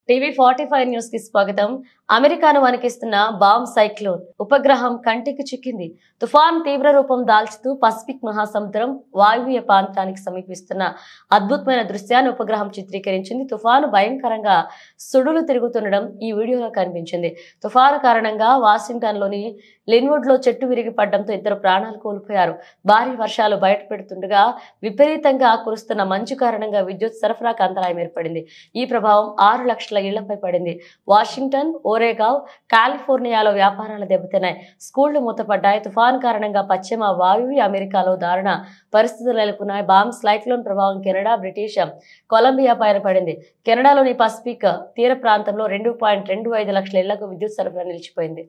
టీవీ45 news కి స్వాగతం. అమెరికాను వణికిస్తున్న బాంబ్ సైక్లోన్ ఉపగ్రహం కంటికి చిక్కింది. తుఫాన్ తీవ్ర రూపం దాల్చుతూ పసిఫిక్ మహాసముద్రం వాయువ్య ప్రాంతానికి సమీపిస్తున్న అద్భుతమైన దృశ్యాన్ని ఉపగ్రహం చిత్రీకరించింది. తుఫాను భయంకరంగా సుడులు తిరుగుతుండడం ఈ వీడియోలో కనిపించింది. తుఫాను కారణంగా వాషింగ్టన్ లోని లిన్వుడ్ లో చెట్టు విరిగి పడడంతో ఇద్దరు ప్రాణాలు కోల్పోయారు. భారీ వర్షాలు బయటపెడుతుండగా విపరీతంగా కురుస్తున్న మంచు కారణంగా విద్యుత్ సరఫరాకు అంతరాయం ఏర్పడింది. ఈ ప్రభావం 6 లక్షల ఇళ్లపై పడింది. వాషింగ్టన్, ఓరెగావ్, కాలిఫోర్నియాలో వ్యాపారాలు దెబ్బతిన్నాయి. స్కూళ్లు మూతపడ్డాయి. తుఫాను కారణంగా పశ్చిమ వాయువ్య అమెరికాలో దారుణ పరిస్థితులు నెలకొన్నాయి. బాంబ్ సైక్లోన్ ప్రభావం కెనడా, బ్రిటిష్ కొలంబియా పైన పడింది. కెనడాలోని పసిఫిక్ తీర ప్రాంతంలో 2.25 లక్షల ఇళ్లకు విద్యుత్ సరఫరా నిలిచిపోయింది.